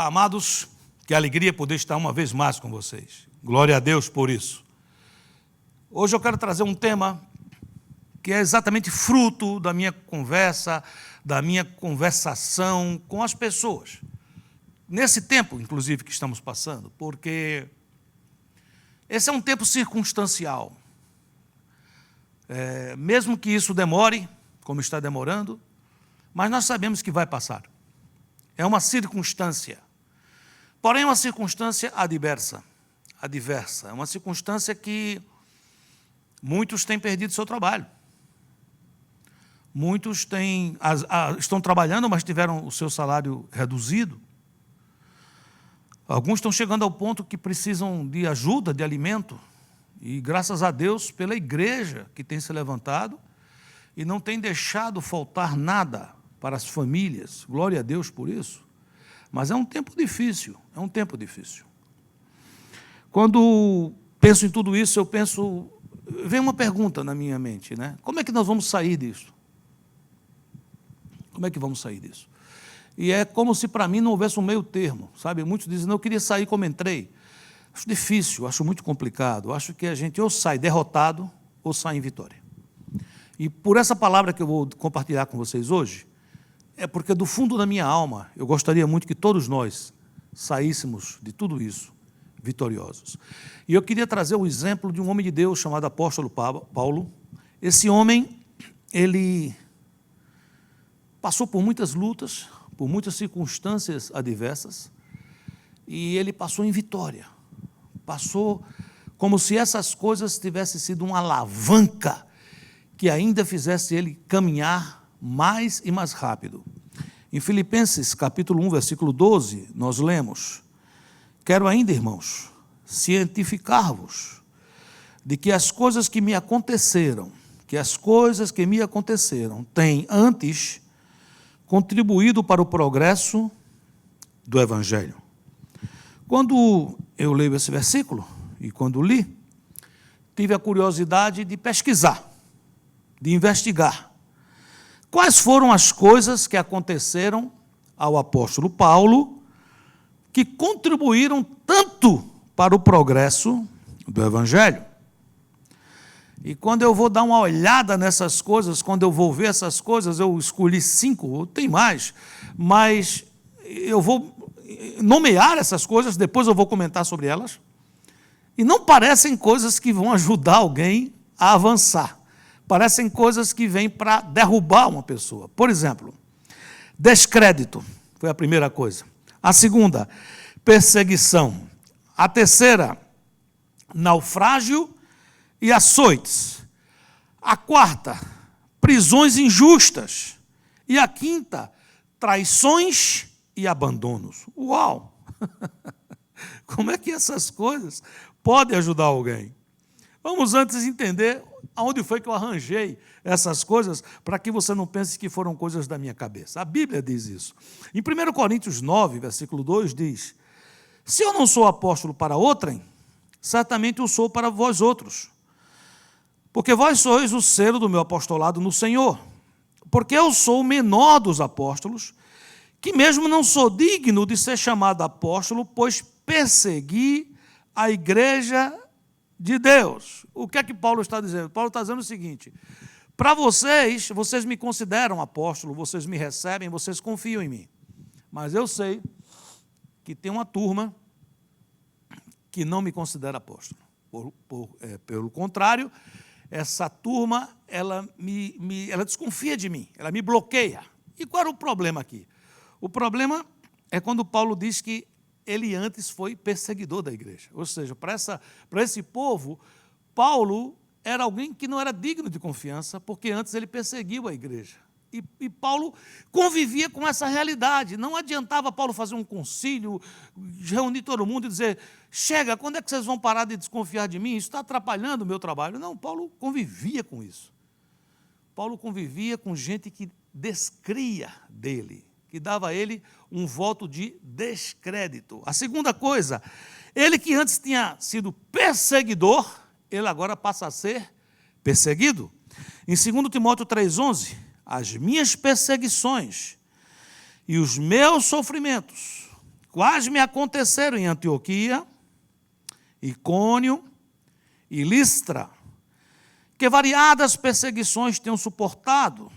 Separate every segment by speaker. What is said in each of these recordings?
Speaker 1: amados, que alegria poder estar uma vez mais com vocês. Glória a Deus por isso. Hoje eu quero trazer um tema que é exatamente fruto da minha conversa, da minha conversação com as pessoas. Nesse tempo, inclusive, que estamos passando, porque esse é um tempo circunstancial. Mesmo que isso demore, como está demorando, mas nós sabemos que vai passar. É uma circunstância. Porém, é uma circunstância adversa. É uma circunstância que muitos têm perdido seu trabalho. Muitos estão trabalhando, mas tiveram o seu salário reduzido. Alguns estão chegando ao ponto que precisam de ajuda, de alimento. E graças a Deus pela igreja que tem se levantado e não tem deixado faltar nada para as famílias. Glória a Deus por isso. Mas é um tempo difícil, Quando penso em tudo isso, vem uma pergunta na minha mente, né? Como é que nós vamos sair disso? Como é que vamos sair disso? E é como se para mim não houvesse um meio termo, sabe? Muitos dizem, não, eu queria sair como entrei. Acho difícil, acho muito complicado. Acho que a gente ou sai derrotado ou sai em vitória. E por essa palavra que eu vou compartilhar com vocês hoje, é porque do fundo da minha alma, eu gostaria muito que todos nós saíssemos de tudo isso vitoriosos. E eu queria trazer o exemplo de um homem de Deus chamado apóstolo Paulo. Esse homem, ele passou por muitas lutas, por muitas circunstâncias adversas, e ele passou em vitória. Passou como se essas coisas tivessem sido uma alavanca que ainda fizesse ele caminhar mais e mais rápido. Em Filipenses, capítulo 1, versículo 12, nós lemos: quero ainda, irmãos, cientificar-vos de que as coisas que me aconteceram, têm antes contribuído para o progresso do Evangelho. Quando eu leio esse versículo, e quando li, tive a curiosidade de pesquisar, de investigar. Quais foram as coisas que aconteceram ao apóstolo Paulo que contribuíram tanto para o progresso do Evangelho? E quando eu vou dar uma olhada nessas coisas, quando eu vou ver essas coisas, eu escolhi 5, tem mais, mas eu vou nomear essas coisas, depois eu vou comentar sobre elas, e não parecem coisas que vão ajudar alguém a avançar. Parecem coisas que vêm para derrubar uma pessoa. Por exemplo, descrédito, foi a primeira coisa. A segunda, perseguição. A terceira, naufrágio e açoites. A quarta, prisões injustas. E a quinta, traições e abandonos. Uau! Como é que essas coisas podem ajudar alguém? Vamos antes entender aonde foi que eu arranjei essas coisas, para que você não pense que foram coisas da minha cabeça. A Bíblia diz isso. Em 1 Coríntios 9, versículo 2, diz: se eu não sou apóstolo para outrem, certamente eu sou para vós outros. Porque vós sois o selo do meu apostolado no Senhor. Porque eu sou o menor dos apóstolos, que mesmo não sou digno de ser chamado apóstolo, pois persegui a igreja de Deus. O que é que Paulo está dizendo? Paulo está dizendo o seguinte: para vocês me consideram apóstolo, vocês me recebem, vocês confiam em mim. Mas eu sei que tem uma turma que não me considera apóstolo. Pelo contrário, essa turma, ela desconfia de mim, ela me bloqueia. E qual era o problema aqui? O problema é quando Paulo diz que ele antes foi perseguidor da igreja. Ou seja, para esse povo, Paulo era alguém que não era digno de confiança, porque antes ele perseguiu a igreja. E Paulo convivia com essa realidade. Não adiantava Paulo fazer um concílio, reunir todo mundo e dizer: chega, quando é que vocês vão parar de desconfiar de mim? Isso está atrapalhando o meu trabalho. Não, Paulo convivia com isso. Paulo convivia com gente que descria dele, que dava a ele um voto de descrédito. A segunda coisa, ele que antes tinha sido perseguidor, ele agora passa a ser perseguido. Em 2 Timóteo 3,11, as minhas perseguições e os meus sofrimentos quais me aconteceram em Antioquia, Icônio e Listra, que variadas perseguições tenho suportado.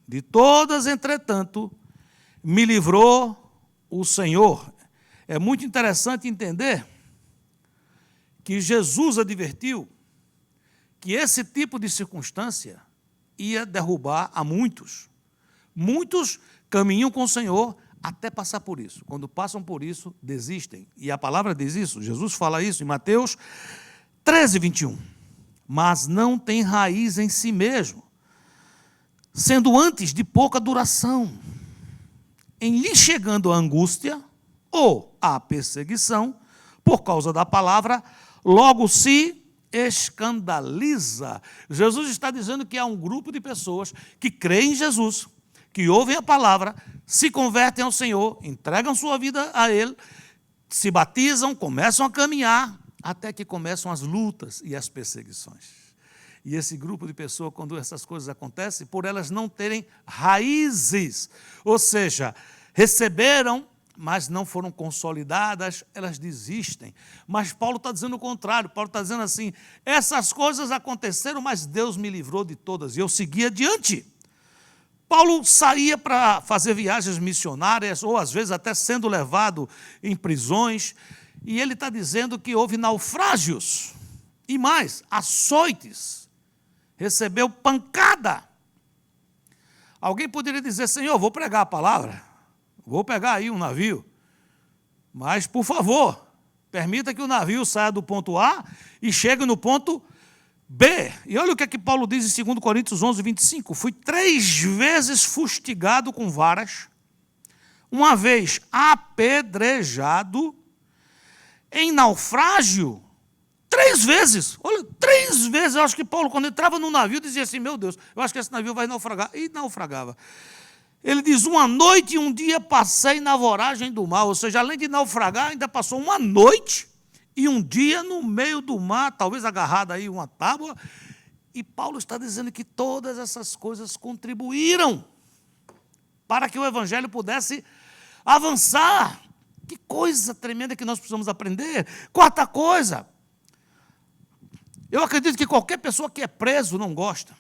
Speaker 1: De todas, entretanto, me livrou o Senhor. É muito interessante entender que Jesus advertiu que esse tipo de circunstância ia derrubar a muitos. Muitos caminham com o Senhor até passar por isso. Quando passam por isso, desistem. E a palavra diz isso, Jesus fala isso em Mateus 13, 21. Mas não tem raiz em si mesmo, sendo antes de pouca duração. Em lhe chegando a angústia ou a perseguição, por causa da palavra, logo se escandaliza. Jesus está dizendo que há um grupo de pessoas que creem em Jesus, que ouvem a palavra, se convertem ao Senhor, entregam sua vida a Ele, se batizam, começam a caminhar, até que começam as lutas e as perseguições. E esse grupo de pessoas, quando essas coisas acontecem, por elas não terem raízes, ou seja, receberam, mas não foram consolidadas, elas desistem. Mas Paulo está dizendo o contrário. Paulo está dizendo assim, essas coisas aconteceram, mas Deus me livrou de todas, e eu segui adiante. Paulo saía para fazer viagens missionárias, ou às vezes até sendo levado em prisões, e ele está dizendo que houve naufrágios, e mais, açoites, recebeu pancada. Alguém poderia dizer, Senhor, vou pregar a palavra, vou pegar aí um navio, mas, por favor, permita que o navio saia do ponto A e chegue no ponto B. E olha o que é que Paulo diz em 2 Coríntios 11, 25. Fui 3 vezes fustigado com varas, uma vez apedrejado, em naufrágio, 3 vezes. Olha, 3 vezes. Eu acho que Paulo, quando entrava no navio, dizia assim, meu Deus, eu acho que esse navio vai naufragar. E naufragava. Ele diz, uma noite e um dia passei na voragem do mar. Ou seja, além de naufragar, ainda passou uma noite e um dia no meio do mar, talvez agarrado aí uma tábua. E Paulo está dizendo que todas essas coisas contribuíram para que o evangelho pudesse avançar. Que coisa tremenda que nós precisamos aprender. Quarta coisa, eu acredito que qualquer pessoa que é preso não gosta.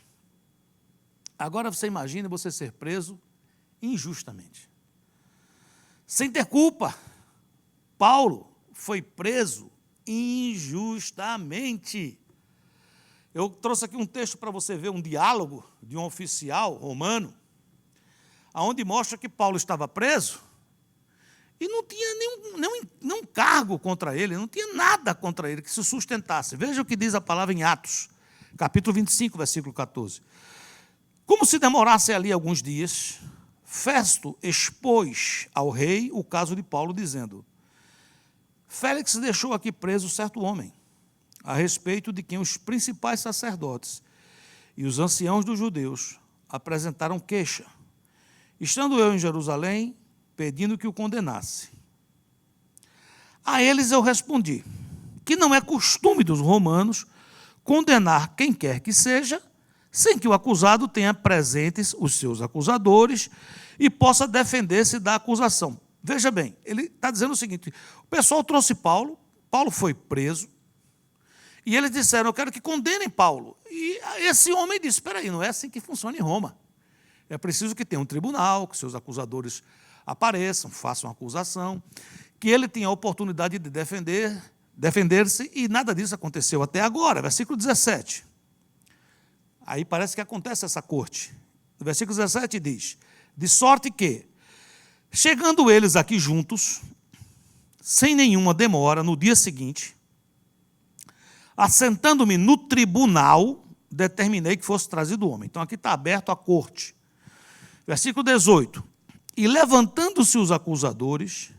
Speaker 1: Agora você imagina você ser preso injustamente, sem ter culpa. Paulo foi preso injustamente. Eu trouxe aqui um texto para você ver, um diálogo de um oficial romano, onde mostra que Paulo estava preso e não tinha nenhum cargo contra ele, não tinha nada contra ele que se sustentasse. Veja o que diz a palavra em Atos, capítulo 25, versículo 14. Como se demorasse ali alguns dias, Festo expôs ao rei o caso de Paulo, dizendo, Félix deixou aqui preso certo homem, a respeito de quem os principais sacerdotes e os anciãos dos judeus apresentaram queixa, estando eu em Jerusalém, pedindo que o condenasse. A eles eu respondi, que não é costume dos romanos condenar quem quer que seja, sem que o acusado tenha presentes os seus acusadores e possa defender-se da acusação. Veja bem, ele está dizendo o seguinte, o pessoal trouxe Paulo, Paulo foi preso, e eles disseram, eu quero que condenem Paulo. E esse homem disse, espera aí, não é assim que funciona em Roma. É preciso que tenha um tribunal, que seus acusadores apareçam, façam acusação, que ele tenha a oportunidade de defender-se, e nada disso aconteceu até agora. Versículo 17. Aí parece que acontece essa corte. No versículo 17 diz, de sorte que, chegando eles aqui juntos, sem nenhuma demora, no dia seguinte, assentando-me no tribunal, determinei que fosse trazido o homem. Então aqui está aberto a corte. Versículo 18. E levantando-se os acusadores,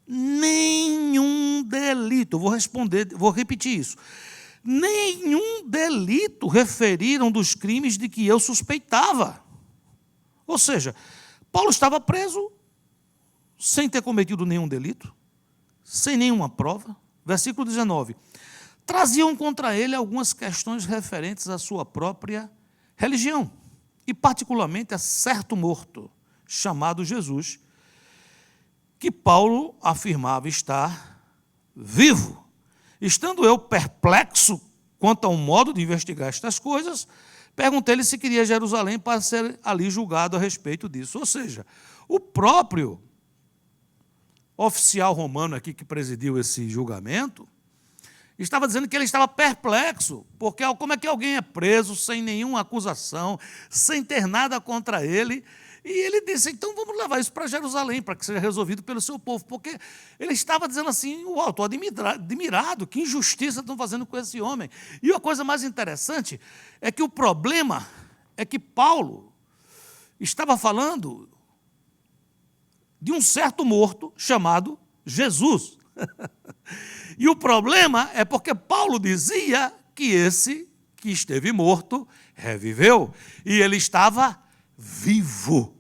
Speaker 1: nenhum delito, vou repetir isso, nenhum delito referiram dos crimes de que eu suspeitava. Ou seja, Paulo estava preso sem ter cometido nenhum delito, sem nenhuma prova. Versículo 19. Traziam contra ele algumas questões referentes à sua própria religião, e particularmente a certo morto, chamado Jesus, que Paulo afirmava estar vivo. Estando eu perplexo quanto ao modo de investigar estas coisas, perguntei-lhe se queria Jerusalém para ser ali julgado a respeito disso. Ou seja, o próprio oficial romano aqui que presidiu esse julgamento estava dizendo que ele estava perplexo, porque como é que alguém é preso sem nenhuma acusação, sem ter nada contra ele? E ele disse, então vamos levar isso para Jerusalém, para que seja resolvido pelo seu povo, porque ele estava dizendo assim, uau, estou admirado, que injustiça estão fazendo com esse homem. E a coisa mais interessante é que o problema é que Paulo estava falando de um certo morto chamado Jesus. E o problema é porque Paulo dizia que esse que esteve morto reviveu, e ele estava vivo.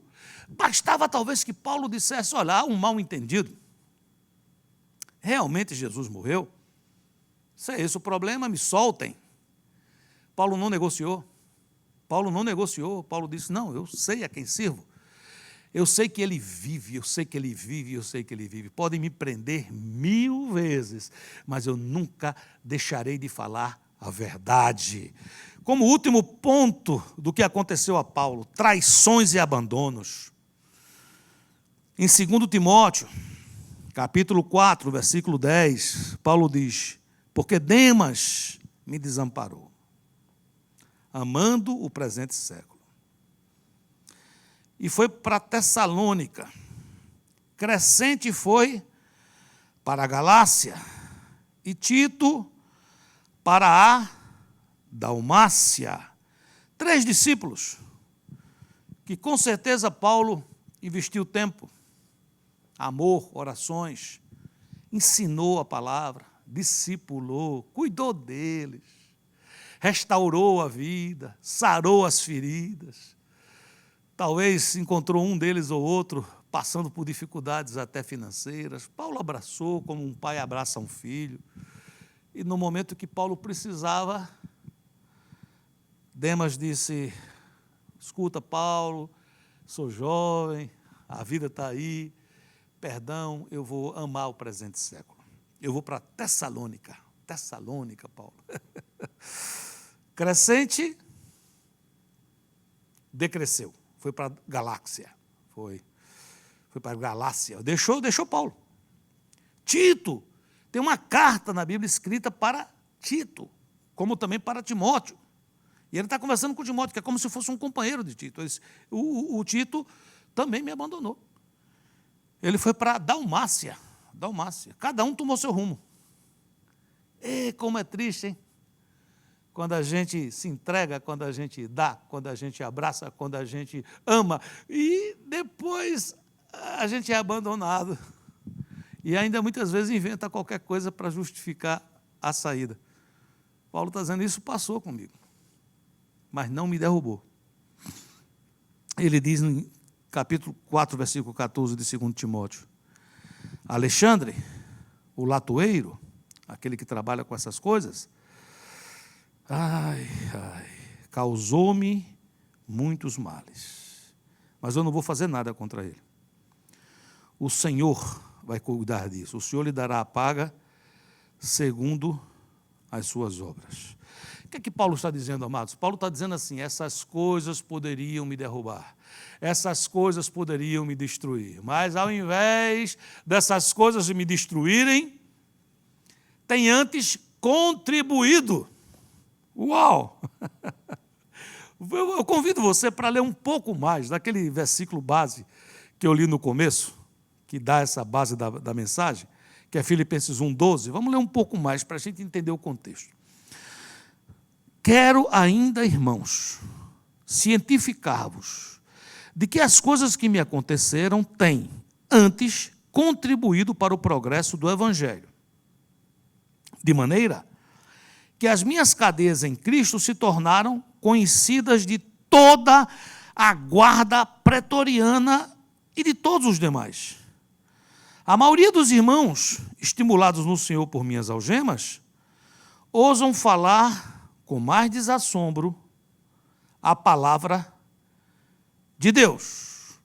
Speaker 1: Bastava talvez que Paulo dissesse, olha, há um mal-entendido. Realmente Jesus morreu? Se é esse o problema, me soltem. Paulo não negociou. Paulo disse, não, eu sei a quem sirvo. Eu sei que ele vive, eu sei que ele vive, eu sei que ele vive. Podem me prender 1000 vezes, mas eu nunca deixarei de falar a verdade. Como último ponto do que aconteceu a Paulo, traições e abandonos. Em 2 Timóteo, capítulo 4, versículo 10, Paulo diz, porque Demas me desamparou, amando o presente século. E foi para Tessalônica. Crescente foi para a Galácia. E Tito para a Dalmácia. 3 discípulos que com certeza Paulo investiu tempo, amor, orações, ensinou a palavra, discipulou, cuidou deles, restaurou a vida, sarou as feridas. Talvez encontrou um deles ou outro passando por dificuldades até financeiras. Paulo abraçou como um pai abraça um filho. E no momento que Paulo precisava, Demas disse, escuta, Paulo, sou jovem, a vida está aí, perdão, eu vou amar o presente século. Eu vou para Tessalônica, Paulo. Crescente, decresceu. Foi para a Galáxia, foi para a Galácia, deixou Paulo. Tito, tem uma carta na Bíblia escrita para Tito, como também para Timóteo. E ele está conversando com Timóteo, que é como se fosse um companheiro de Tito. O Tito também me abandonou. Ele foi para Dalmácia. Cada um tomou seu rumo. E como é triste, hein? Quando a gente se entrega, quando a gente dá, quando a gente abraça, quando a gente ama, e depois a gente é abandonado. E ainda muitas vezes inventa qualquer coisa para justificar a saída. Paulo está dizendo, isso passou comigo, mas não me derrubou. Ele diz no capítulo 4, versículo 14 de 2 Timóteo, Alexandre, o latoeiro, aquele que trabalha com essas coisas, causou-me muitos males, mas eu não vou fazer nada contra ele. O Senhor vai cuidar disso, o Senhor lhe dará a paga segundo as suas obras. O que é que Paulo está dizendo, amados? Paulo está dizendo assim, essas coisas poderiam me derrubar, essas coisas poderiam me destruir, mas ao invés dessas coisas me destruírem, tem antes contribuído. Uau! Eu convido você para ler um pouco mais daquele versículo base que eu li no começo, que dá essa base da mensagem, que é Filipenses 1,12. Vamos ler um pouco mais para a gente entender o contexto. Quero ainda, irmãos, cientificar-vos de que as coisas que me aconteceram têm, antes, contribuído para o progresso do Evangelho, de maneira que as minhas cadeias em Cristo se tornaram conhecidas de toda a guarda pretoriana e de todos os demais. A maioria dos irmãos, estimulados no Senhor por minhas algemas, ousam falar com mais desassombro a palavra de Deus.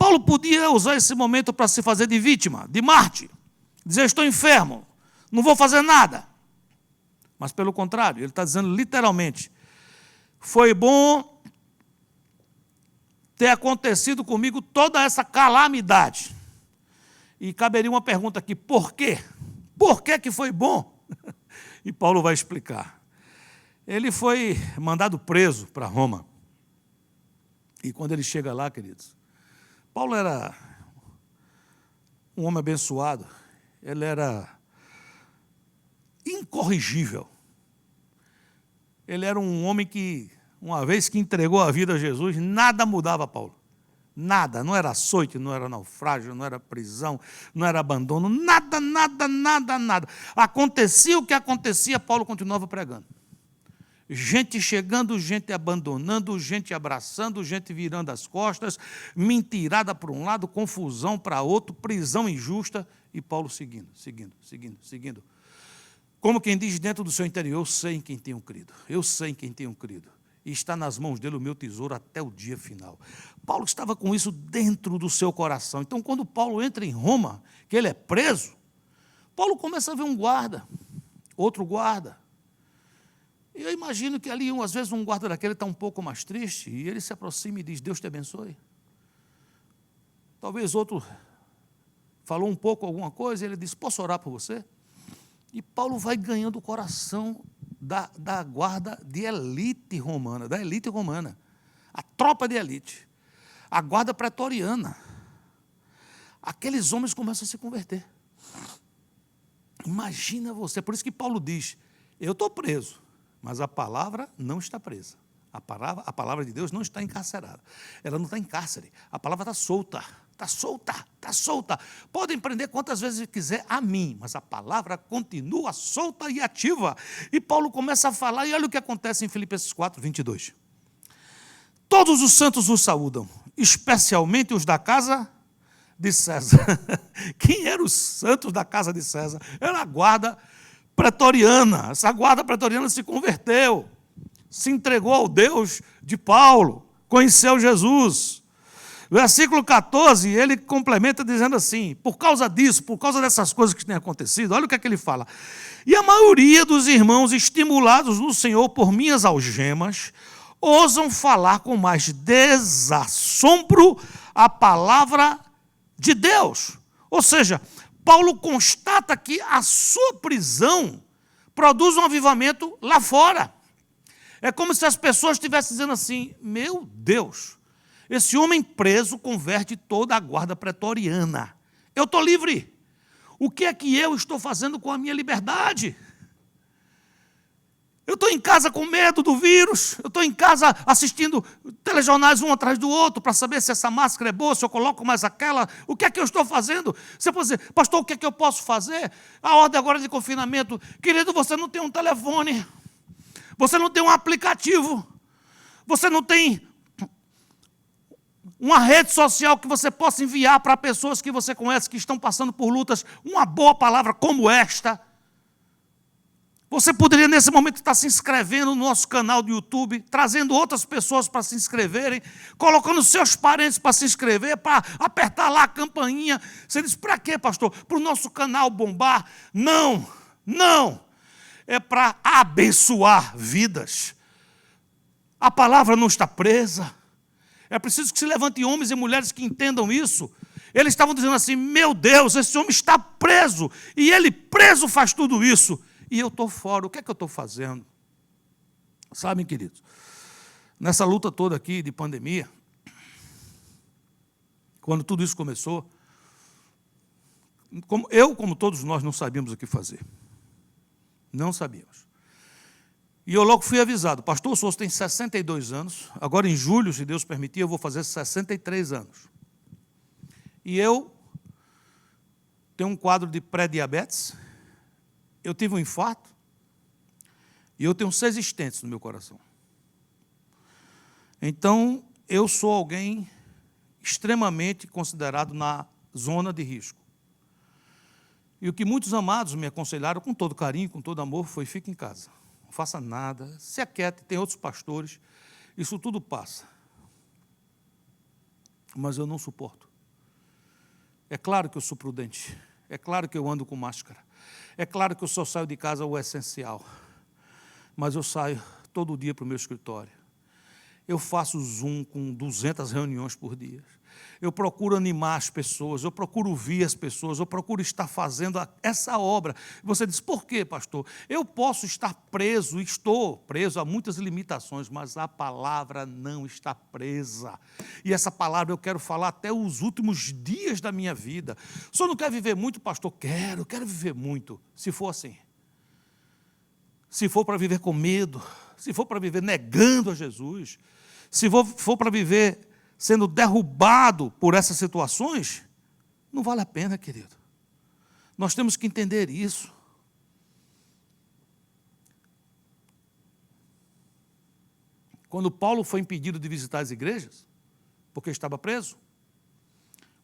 Speaker 1: Paulo podia usar esse momento para se fazer de vítima, de mártir, dizer: estou enfermo, não vou fazer nada. Mas, pelo contrário, ele está dizendo literalmente: foi bom ter acontecido comigo toda essa calamidade. E caberia uma pergunta aqui: por quê? Por que foi bom? E Paulo vai explicar. Ele foi mandado preso para Roma. E quando ele chega lá, queridos, Paulo era um homem abençoado, ele era incorrigível. Ele era um homem que, uma vez que entregou a vida a Jesus, nada mudava Paulo. Nada, não era açoite, não era naufrágio, não era prisão, não era abandono, nada, nada, nada, nada. Acontecia o que acontecia, Paulo continuava pregando. Gente chegando, gente abandonando, gente abraçando, gente virando as costas, mentirada para um lado, confusão para outro, prisão injusta, e Paulo seguindo, seguindo, seguindo, seguindo. Como quem diz dentro do seu interior: eu sei em quem tenho crido, eu sei em quem tenho crido, e está nas mãos dele o meu tesouro até o dia final. Paulo estava com isso dentro do seu coração. Então, quando Paulo entra em Roma, que ele é preso, Paulo começa a ver um guarda, outro guarda. E eu imagino que ali, às vezes, um guarda daquele está um pouco mais triste, e ele se aproxima e diz: Deus te abençoe. Talvez outro falou um pouco alguma coisa, e ele diz: posso orar por você? E Paulo vai ganhando o coração da guarda de elite romana, da elite romana, a tropa de elite, a guarda pretoriana. Aqueles homens começam a se converter. Imagina você, por isso que Paulo diz: eu estou preso, mas a palavra não está presa. A palavra de Deus não está encarcerada. Ela não está em cárcere. A palavra está solta. Está solta, está solta. Podem prender quantas vezes quiser a mim, mas a palavra continua solta e ativa. E Paulo começa a falar, e olha o que acontece em Filipenses 4, 22. Todos os santos os saúdam, especialmente os da casa de César. Quem eram os santos da casa de César? Era a guarda pretoriana. Essa guarda pretoriana se converteu, se entregou ao Deus de Paulo, conheceu Jesus. Versículo 14, ele complementa dizendo assim: por causa disso, por causa dessas coisas que têm acontecido, olha o que é que ele fala. E a maioria dos irmãos, estimulados no Senhor por minhas algemas, ousam falar com mais desassombro a palavra de Deus. Ou seja, Paulo constata que a sua prisão produz um avivamento lá fora. É como se as pessoas estivessem dizendo assim: meu Deus, esse homem preso converte toda a guarda pretoriana. Eu estou livre. O que é que eu estou fazendo com a minha liberdade? Eu estou em casa com medo do vírus, eu estou em casa assistindo telejornais um atrás do outro para saber se essa máscara é boa, se eu coloco mais aquela. O que é que eu estou fazendo? Você pode dizer: pastor, o que é que eu posso fazer? A ordem agora de confinamento. Querido, você não tem um telefone, você não tem um aplicativo, você não tem uma rede social que você possa enviar para pessoas que você conhece, que estão passando por lutas, uma boa palavra como esta. Você poderia, nesse momento, estar se inscrevendo no nosso canal do YouTube, trazendo outras pessoas para se inscreverem, colocando seus parentes para se inscrever, para apertar lá a campainha. Você diz: para quê, pastor? Para o nosso canal bombar? Não, não. É para abençoar vidas. A palavra não está presa. É preciso que se levantem homens e mulheres que entendam isso. Eles estavam dizendo assim: meu Deus, esse homem está preso, e ele preso faz tudo isso, e eu estou fora. O que é que eu estou fazendo? Sabem, queridos, nessa luta toda aqui de pandemia, quando tudo isso começou, como todos nós, não sabíamos o que fazer. Não sabíamos. E eu logo fui avisado: pastor, o senhor tem 62 anos, agora em julho, se Deus permitir, eu vou fazer 63 anos. E eu tenho um quadro de pré-diabetes, eu tive um infarto, e eu tenho 6 stents no meu coração. Então, eu sou alguém extremamente considerado na zona de risco. E o que muitos amados me aconselharam, com todo carinho, com todo amor, foi: fique em casa. Não faça nada, se aquiete, tem outros pastores, isso tudo passa. Mas eu não suporto. É claro que eu sou prudente. É claro que eu ando com máscara. É claro que eu só saio de casa o essencial. Mas eu saio todo dia para o meu escritório. Eu faço Zoom com 200 reuniões por dia. Eu procuro animar as pessoas, eu procuro ouvir as pessoas, eu procuro estar fazendo essa obra. Você diz, por quê, pastor? Eu posso estar preso, estou preso a muitas limitações, mas a palavra não está presa. E essa palavra eu quero falar até os últimos dias da minha vida. O senhor não quer viver muito, pastor? Quero viver muito, se for assim. Se for para viver com medo, se for para viver negando a Jesus, se for para viver sendo derrubado por essas situações, não vale a pena, querido. Nós temos que entender isso. Quando Paulo foi impedido de visitar as igrejas, porque estava preso,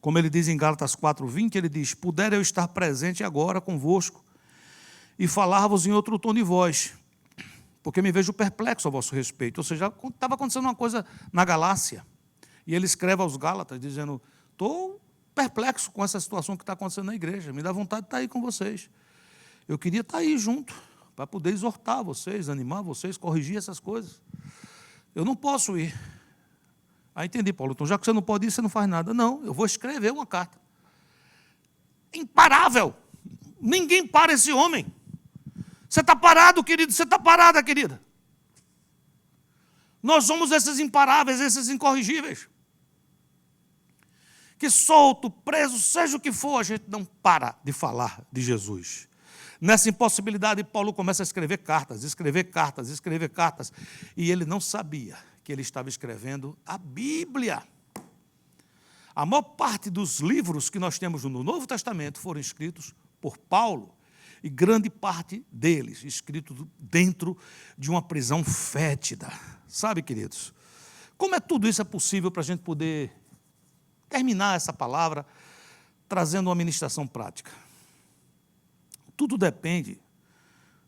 Speaker 1: como ele diz em Gálatas 4:20, ele diz, pudera eu estar presente agora convosco e falar-vos em outro tom de voz, porque me vejo perplexo a vosso respeito. Ou seja, estava acontecendo uma coisa na Galácia. E ele escreve aos Gálatas, dizendo, estou perplexo com essa situação que está acontecendo na igreja, me dá vontade de estar aí com vocês. Eu queria estar aí junto, para poder exortar vocês, animar vocês, corrigir essas coisas. Eu não posso ir. Aí entendi, Paulo, então já que você não pode ir, você não faz nada. Não, eu vou escrever uma carta. Imparável. Ninguém para esse homem. Você está parado, querido, você está parada, querida. Nós somos esses imparáveis, esses incorrigíveis. Que solto, preso, seja o que for, a gente não para de falar de Jesus. Nessa impossibilidade, Paulo começa a escrever cartas. E ele não sabia que ele estava escrevendo a Bíblia. A maior parte dos livros que nós temos no Novo Testamento foram escritos por Paulo. E grande parte deles escrito dentro de uma prisão fétida. Sabe, queridos? Como tudo isso é possível para a gente poder terminar essa palavra trazendo uma ministração prática? Tudo depende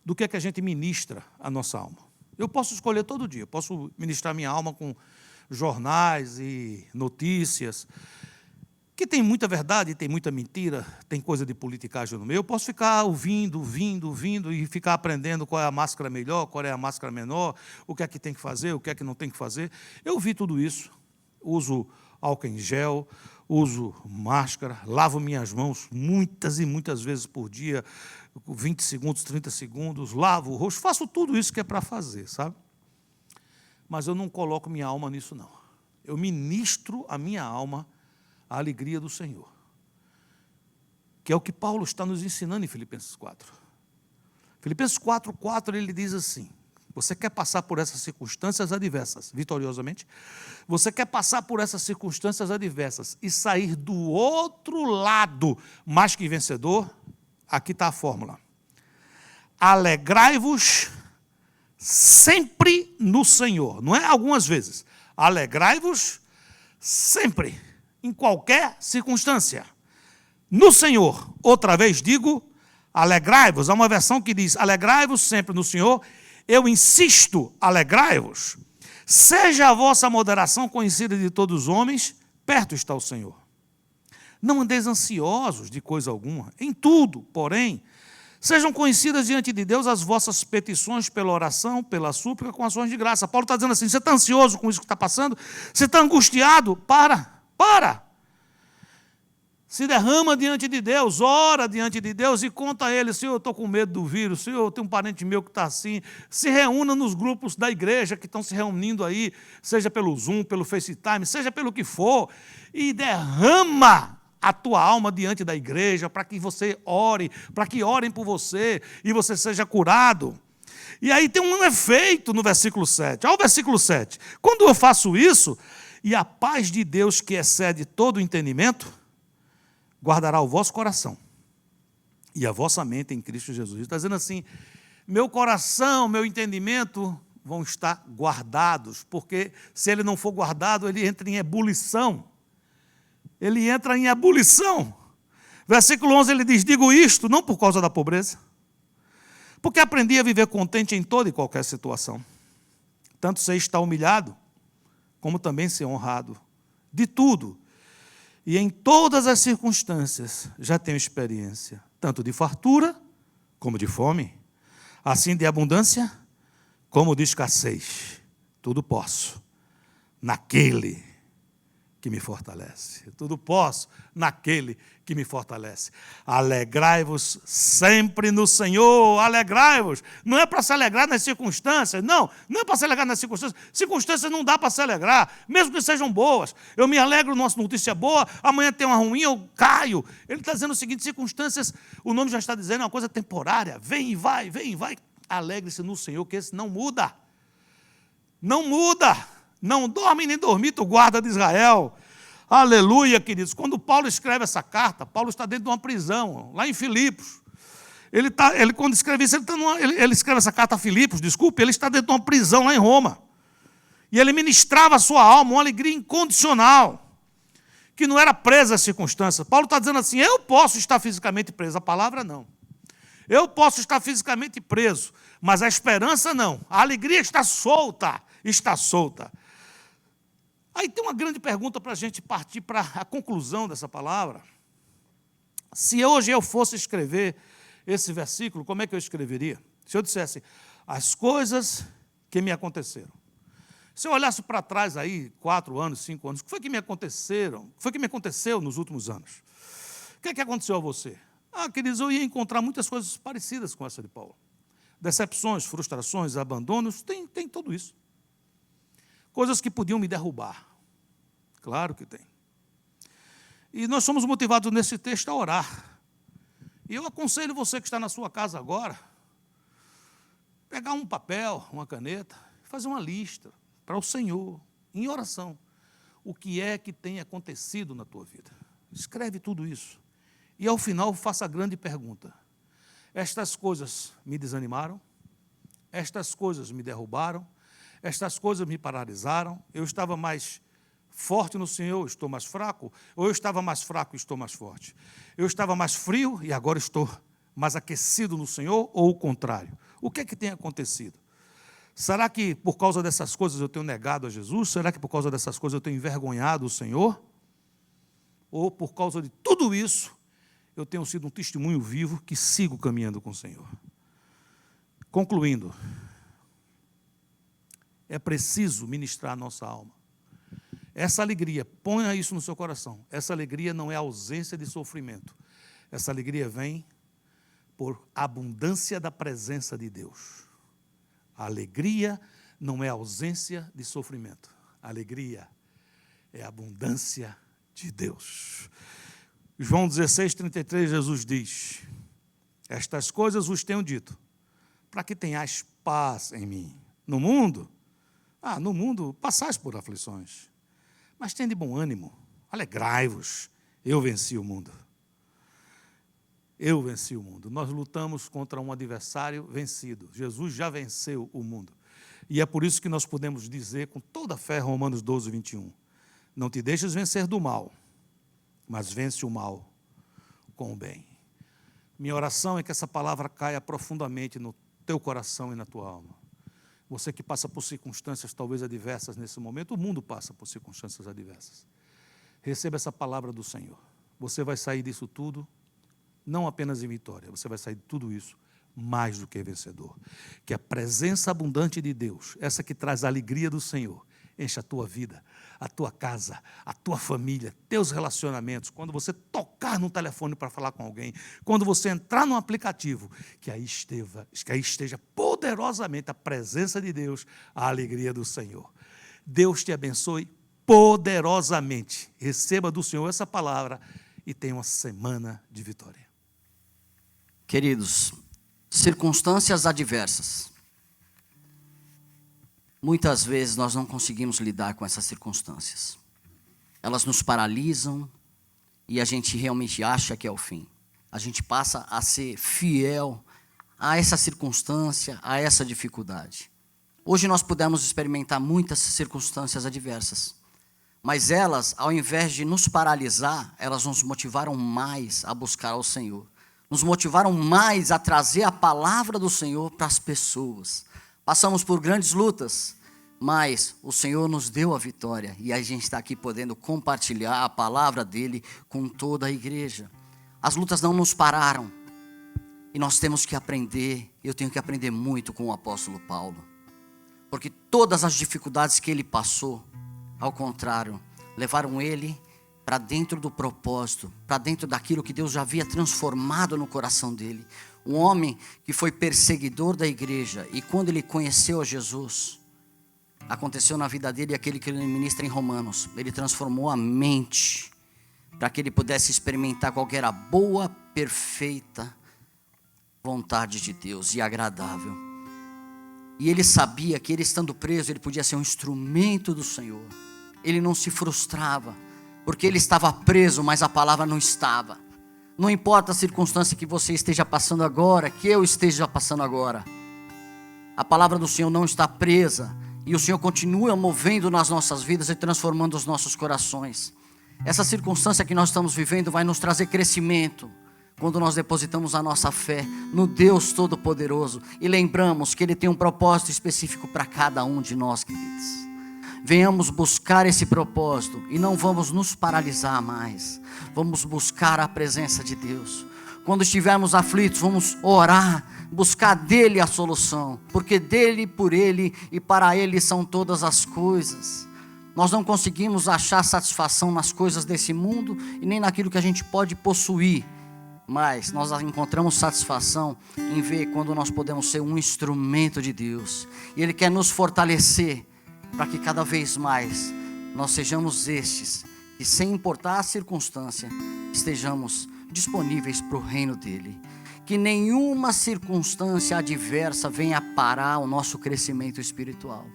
Speaker 1: do que é que a gente ministra a nossa alma. Eu posso escolher todo dia, eu posso ministrar minha alma com jornais e notícias, que tem muita verdade, tem muita mentira, tem coisa de politicagem no meio. Eu posso ficar ouvindo e ficar aprendendo qual é a máscara melhor, qual é a máscara menor, o que é que tem que fazer, o que é que não tem que fazer. Eu vi tudo isso, uso álcool em gel, uso máscara, lavo minhas mãos muitas e muitas vezes por dia, 20 segundos, 30 segundos, lavo o rosto, faço tudo isso que é para fazer, sabe? Mas eu não coloco minha alma nisso, não. Eu ministro a minha alma a alegria do Senhor, que é o que Paulo está nos ensinando em Filipenses 4. Filipenses 4:4, ele diz assim, você quer passar por essas circunstâncias adversas, vitoriosamente? Você quer passar por essas circunstâncias adversas e sair do outro lado mais que vencedor? Aqui está a fórmula. Alegrai-vos sempre no Senhor. Não é algumas vezes. Alegrai-vos sempre, em qualquer circunstância. No Senhor, outra vez digo, alegrai-vos. Há uma versão que diz, alegrai-vos sempre no Senhor. Eu insisto, alegrai-vos. Seja a vossa moderação conhecida de todos os homens, perto está o Senhor. Não andeis ansiosos de coisa alguma, em tudo, porém, sejam conhecidas diante de Deus as vossas petições pela oração, pela súplica, com ações de graça. Paulo está dizendo assim, você está ansioso com isso que está passando? Você está angustiado? Para! Se derrama diante de Deus, ora diante de Deus e conta a Ele, Senhor, eu estou com medo do vírus, Senhor, eu tenho um parente meu que está assim. Se reúna nos grupos da igreja que estão se reunindo aí, seja pelo Zoom, pelo FaceTime, seja pelo que for, e derrama a tua alma diante da igreja para que você ore, para que orem por você e você seja curado. E aí tem um efeito no versículo 7. Olha o versículo 7. Quando eu faço isso, e a paz de Deus que excede todo o entendimento, guardará o vosso coração e a vossa mente em Cristo Jesus. Ele está dizendo assim, meu coração, meu entendimento vão estar guardados, porque se ele não for guardado, ele entra em ebulição. Ele entra em ebulição. Versículo 11, ele diz, digo isto não por causa da pobreza, porque aprendi a viver contente em toda e qualquer situação. Tanto sei estar humilhado, como também ser honrado. De tudo, E em todas as circunstâncias já tenho experiência, tanto de fartura como de fome, assim de abundância como de escassez. Tudo posso naquele que me fortalece. Tudo posso naquele que me fortalece. Alegrai-vos sempre no Senhor, alegrai-vos. Não é para se alegrar nas circunstâncias, não é para se alegrar nas circunstâncias. Circunstâncias não dá para se alegrar, mesmo que sejam boas. Eu me alegro, nossa notícia boa, amanhã tem uma ruim, eu caio. Ele está dizendo o seguinte, circunstâncias, o nome já está dizendo, é uma coisa temporária, vem e vai, vem e vai. Alegre-se no Senhor, que esse não muda. Não muda, não dorme nem dormita o guarda de Israel. Aleluia, queridos. Quando Paulo escreve essa carta, Paulo está dentro de uma prisão, lá em Filipos. Quando escreve isso, ele escreve essa carta a Filipos, ele está dentro de uma prisão lá em Roma. E ele ministrava a sua alma, uma alegria incondicional, que não era presa às circunstâncias. Paulo está dizendo assim, eu posso estar fisicamente preso, a palavra não. Eu posso estar fisicamente preso, mas a esperança não. A alegria está solta, está solta. Aí tem uma grande pergunta para a gente partir para a conclusão dessa palavra. Se hoje eu fosse escrever esse versículo, como é que eu escreveria? Se eu dissesse, as coisas que me aconteceram. Se eu olhasse para trás aí, 4 anos, 5 anos, o que foi que me aconteceram? O que foi que me aconteceu nos últimos anos? O que é que aconteceu a você? Queridos, eu ia encontrar muitas coisas parecidas com essa de Paulo. Decepções, frustrações, abandonos, tem tudo isso. Coisas que podiam me derrubar. Claro que tem. E nós somos motivados nesse texto a orar. E eu aconselho você que está na sua casa agora, pegar um papel, uma caneta, fazer uma lista para o Senhor, em oração. O que é que tem acontecido na tua vida? Escreve tudo isso. E ao final faça a grande pergunta. Estas coisas me desanimaram? Estas coisas me derrubaram? Estas coisas me paralisaram, eu estava mais forte no Senhor, estou mais fraco, ou eu estava mais fraco e estou mais forte? Eu estava mais frio e agora estou mais aquecido no Senhor, ou o contrário? O que é que tem acontecido? Será que por causa dessas coisas eu tenho negado a Jesus? Será que por causa dessas coisas eu tenho envergonhado o Senhor? Ou por causa de tudo isso, eu tenho sido um testemunho vivo que sigo caminhando com o Senhor? Concluindo, é preciso ministrar a nossa alma. Essa alegria, ponha isso no seu coração, essa alegria não é ausência de sofrimento. Essa alegria vem por abundância da presença de Deus. A alegria não é ausência de sofrimento. A alegria é abundância de Deus. João 16:33, Jesus diz, estas coisas vos tenho dito, para que tenhais paz em mim. No mundo passais por aflições, mas tende bom ânimo, alegrai-vos, eu venci o mundo. Eu venci o mundo. Nós lutamos contra um adversário vencido. Jesus já venceu o mundo. E é por isso que nós podemos dizer com toda a fé, Romanos 12:21, não te deixes vencer do mal, mas vence o mal com o bem. Minha oração é que essa palavra caia profundamente no teu coração e na tua alma. Você que passa por circunstâncias talvez adversas nesse momento, o mundo passa por circunstâncias adversas. Receba essa palavra do Senhor. Você vai sair disso tudo, não apenas em vitória, você vai sair de tudo isso mais do que vencedor. Que a presença abundante de Deus, essa que traz a alegria do Senhor, enche a tua vida, a tua casa, a tua família, teus relacionamentos. Quando você tocar no telefone para falar com alguém, quando você entrar no aplicativo, que aí esteja poderosamente a presença de Deus, a alegria do Senhor. Deus te abençoe poderosamente. Receba do Senhor essa palavra e tenha uma semana de vitória.
Speaker 2: Queridos, circunstâncias adversas. Muitas vezes nós não conseguimos lidar com essas circunstâncias. Elas nos paralisam e a gente realmente acha que é o fim. A gente passa a ser fiel a essa circunstância, a essa dificuldade. Hoje nós pudemos experimentar muitas circunstâncias adversas, mas elas, ao invés de nos paralisar, elas nos motivaram mais a buscar ao Senhor. Nos motivaram mais a trazer a palavra do Senhor para as pessoas. Passamos por grandes lutas, Mas o Senhor nos deu a vitória e a gente está aqui podendo compartilhar a palavra dele com toda a igreja. As lutas não nos pararam e nós temos que aprender. Eu tenho que aprender muito com o apóstolo Paulo, porque todas as dificuldades que ele passou, ao contrário, levaram ele para dentro do propósito, para dentro daquilo que Deus já havia transformado no coração dele. Um homem que foi perseguidor da igreja, e quando ele conheceu a Jesus, aconteceu na vida dele aquele que ele ministra em Romanos. Ele transformou a mente para que ele pudesse experimentar qual era a boa, perfeita vontade de Deus e agradável. E ele sabia que ele estando preso, ele podia ser um instrumento do Senhor. Ele não se frustrava, porque ele estava preso, mas a palavra não estava. Não importa a circunstância que você esteja passando agora, que eu esteja passando agora, a palavra do Senhor não está presa, e o Senhor continua movendo nas nossas vidas e transformando os nossos corações. Essa circunstância que nós estamos vivendo vai nos trazer crescimento, quando nós depositamos a nossa fé no Deus Todo-Poderoso e lembramos que Ele tem um propósito específico para cada um de nós, queridos. Venhamos buscar esse propósito e não vamos nos paralisar mais. Vamos buscar a presença de Deus. Quando estivermos aflitos, vamos orar, buscar dEle a solução, porque dEle, por Ele e para Ele são todas as coisas. Nós não conseguimos achar satisfação nas coisas desse mundo e nem naquilo que a gente pode possuir. Mas nós encontramos satisfação em ver quando nós podemos ser um instrumento de Deus. E Ele quer nos fortalecer para que cada vez mais nós sejamos estes que, sem importar a circunstância, estejamos disponíveis para o reino dEle. Que nenhuma circunstância adversa venha parar o nosso crescimento espiritual.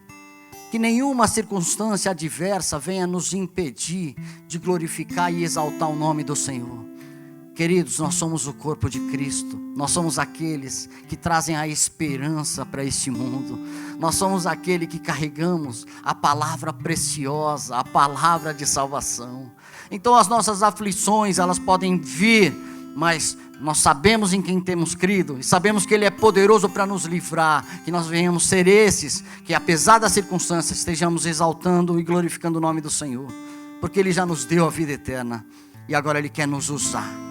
Speaker 2: Que nenhuma circunstância adversa venha nos impedir de glorificar e exaltar o nome do Senhor. Queridos, nós somos o corpo de Cristo. Nós somos aqueles que trazem a esperança para este mundo. Nós somos aqueles que carregamos a palavra preciosa, a palavra de salvação. Então as nossas aflições, elas podem vir, mas nós sabemos em quem temos crido e sabemos que Ele é poderoso para nos livrar. Que nós venhamos ser esses que, apesar das circunstâncias, estejamos exaltando e glorificando o nome do Senhor, porque Ele já nos deu a vida eterna e agora Ele quer nos usar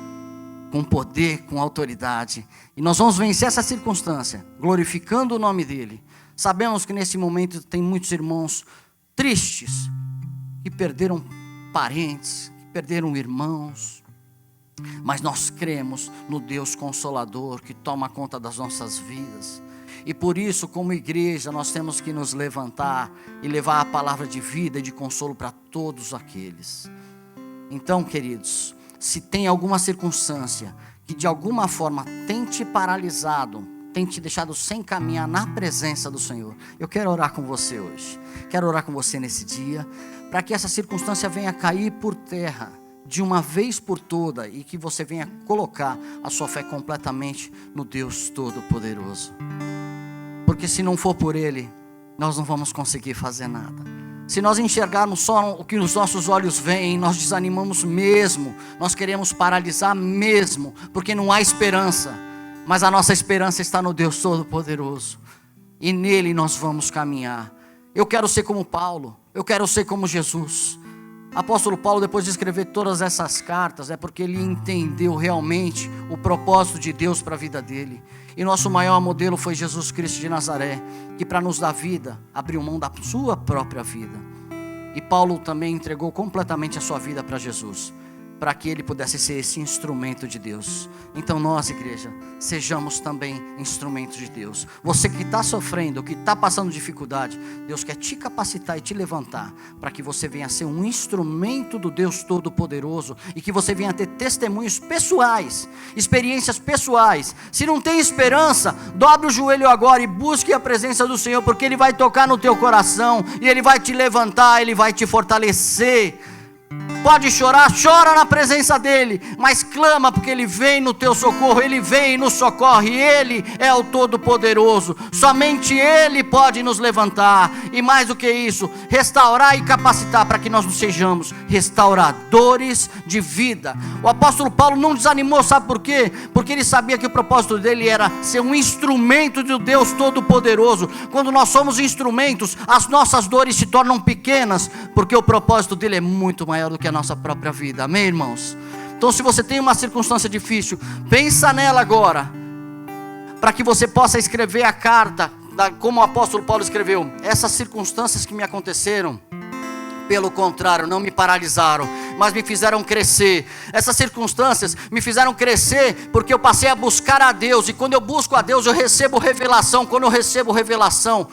Speaker 2: com poder, com autoridade, e nós vamos vencer essa circunstância, glorificando o nome dEle. Sabemos que nesse momento tem muitos irmãos tristes, que perderam parentes, que perderam irmãos, mas nós cremos no Deus Consolador, que toma conta das nossas vidas, e por isso, como igreja, nós temos que nos levantar, e levar a palavra de vida e de consolo para todos aqueles. Então, queridos, se tem alguma circunstância que de alguma forma tem te paralisado, tem te deixado sem caminhar na presença do Senhor, eu quero orar com você hoje. Quero orar com você nesse dia, para que essa circunstância venha cair por terra, de uma vez por toda, e que você venha colocar a sua fé completamente no Deus Todo-Poderoso. Porque se não for por Ele, nós não vamos conseguir fazer nada. Se nós enxergarmos só o que os nossos olhos veem, nós desanimamos mesmo, nós queremos paralisar mesmo, porque não há esperança. Mas a nossa esperança está no Deus Todo-Poderoso, e nele nós vamos caminhar. Eu quero ser como Paulo, eu quero ser como Jesus. Apóstolo Paulo, depois de escrever todas essas cartas, é porque ele entendeu realmente o propósito de Deus para a vida dele. E nosso maior modelo foi Jesus Cristo de Nazaré, que para nos dar vida, abriu mão da sua própria vida. E Paulo também entregou completamente a sua vida para Jesus, para que ele pudesse ser esse instrumento de Deus. Então nós, igreja, sejamos também instrumentos de Deus. Você que está sofrendo, que está passando dificuldade, Deus quer te capacitar e te levantar, para que você venha ser um instrumento do Deus Todo-Poderoso, e que você venha ter testemunhos pessoais, experiências pessoais. Se não tem esperança, dobre o joelho agora e busque a presença do Senhor, porque Ele vai tocar no teu coração, e Ele vai te levantar, Ele vai te fortalecer. Pode chorar, chora na presença dele, mas clama, porque ele vem no teu socorro, ele vem e nos socorre. Ele é o Todo-Poderoso, somente ele pode nos levantar, e mais do que isso, restaurar e capacitar para que nós não sejamos restauradores de vida. O apóstolo Paulo não desanimou, sabe por quê? Porque ele sabia que o propósito dele era ser um instrumento de Deus Todo-Poderoso. Quando nós somos instrumentos, as nossas dores se tornam pequenas, porque o propósito dele é muito maior do que a nossa própria vida. Amém, irmãos? Então, se você tem uma circunstância difícil, pensa nela agora, para que você possa escrever a carta, como o apóstolo Paulo escreveu: essas circunstâncias que me aconteceram, pelo contrário, não me paralisaram, mas me fizeram crescer. Essas circunstâncias me fizeram crescer, porque eu passei a buscar a Deus, e quando eu busco a Deus, eu recebo revelação. Quando eu recebo revelação,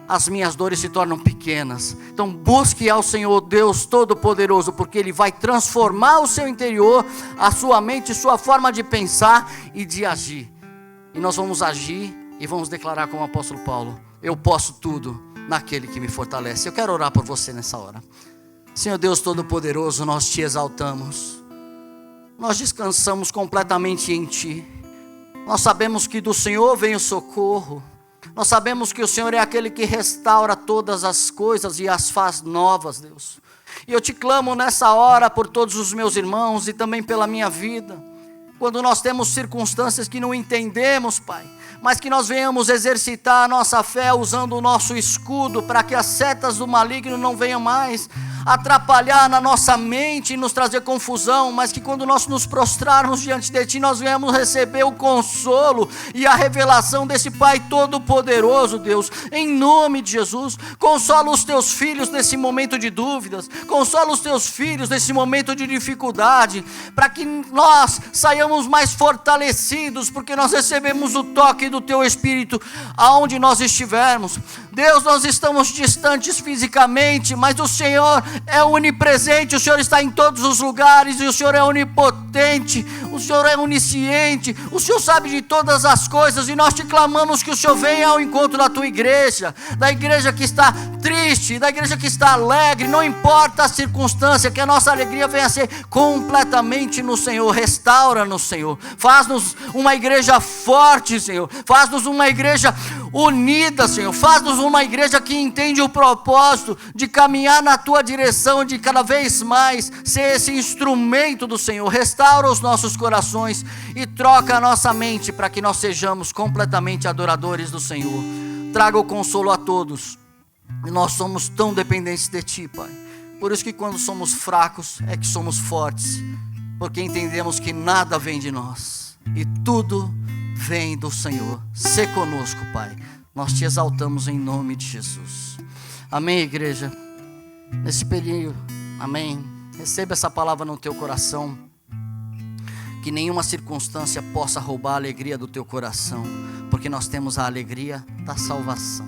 Speaker 2: as minhas dores se tornam pequenas. Então busque ao Senhor Deus Todo-Poderoso, porque Ele vai transformar o seu interior, a sua mente, sua forma de pensar e de agir. E nós vamos agir e vamos declarar como o apóstolo Paulo: eu posso tudo naquele que me fortalece. Eu quero orar por você nessa hora. Senhor Deus Todo-Poderoso, nós te exaltamos, nós descansamos completamente em Ti. Nós sabemos que do Senhor vem o socorro. Nós sabemos que o Senhor é aquele que restaura todas as coisas e as faz novas, Deus. E eu te clamo nessa hora por todos os meus irmãos e também pela minha vida. Quando nós temos circunstâncias que não entendemos, Pai, mas que nós venhamos exercitar a nossa fé usando o nosso escudo, para que as setas do maligno não venham mais atrapalhar na nossa mente e nos trazer confusão, mas que quando nós nos prostrarmos diante de Ti, nós venhamos receber o consolo e a revelação desse Pai Todo-Poderoso, Deus, em nome de Jesus. Consola os Teus filhos nesse momento de dúvidas, consola os Teus filhos nesse momento de dificuldade, para que nós saiamos mais fortalecidos, porque nós recebemos o toque do Teu Espírito aonde nós estivermos. Deus, nós estamos distantes fisicamente, mas o Senhor é onipresente, o Senhor está em todos os lugares, e o Senhor é onipotente, o Senhor é onisciente, o Senhor sabe de todas as coisas, e nós te clamamos que o Senhor venha ao encontro da tua igreja, da igreja que está triste, da igreja que está alegre, não importa a circunstância, que a nossa alegria venha a ser completamente no Senhor. Restaura-nos, Senhor, faz-nos uma igreja forte, Senhor, faz-nos uma igreja unida, Senhor, faz-nos uma igreja que entende o propósito de caminhar na tua direção, de cada vez mais ser esse instrumento do Senhor. Restaura os nossos corações e troca a nossa mente para que nós sejamos completamente adoradores do Senhor. Traga o consolo a todos. Nós somos tão dependentes de Ti, Pai. Por isso que quando somos fracos é que somos fortes, porque entendemos que nada vem de nós e tudo vem do Senhor. Sê conosco, Pai. Nós te exaltamos em nome de Jesus. Amém, igreja? Nesse período, amém. Receba essa palavra no teu coração. Que nenhuma circunstância possa roubar a alegria do teu coração, porque nós temos a alegria da salvação.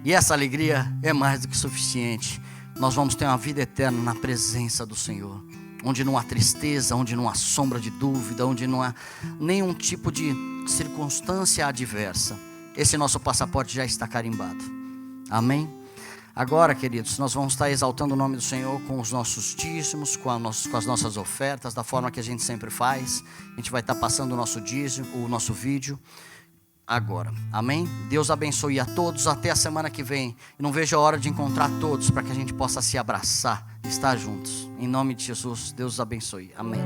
Speaker 2: E essa alegria é mais do que suficiente. Nós vamos ter uma vida eterna na presença do Senhor, onde não há tristeza, onde não há sombra de dúvida, onde não há nenhum tipo de circunstância adversa. Esse nosso passaporte já está carimbado. Amém? Agora, queridos, nós vamos estar exaltando o nome do Senhor com os nossos dízimos, com as nossas ofertas, da forma que a gente sempre faz. A gente vai estar passando o nosso dízimo, o nosso vídeo agora. Amém? Deus abençoe a todos. Até a semana que vem. E não vejo a hora de encontrar todos para que a gente possa se abraçar e estar juntos. Em nome de Jesus, Deus os abençoe. Amém.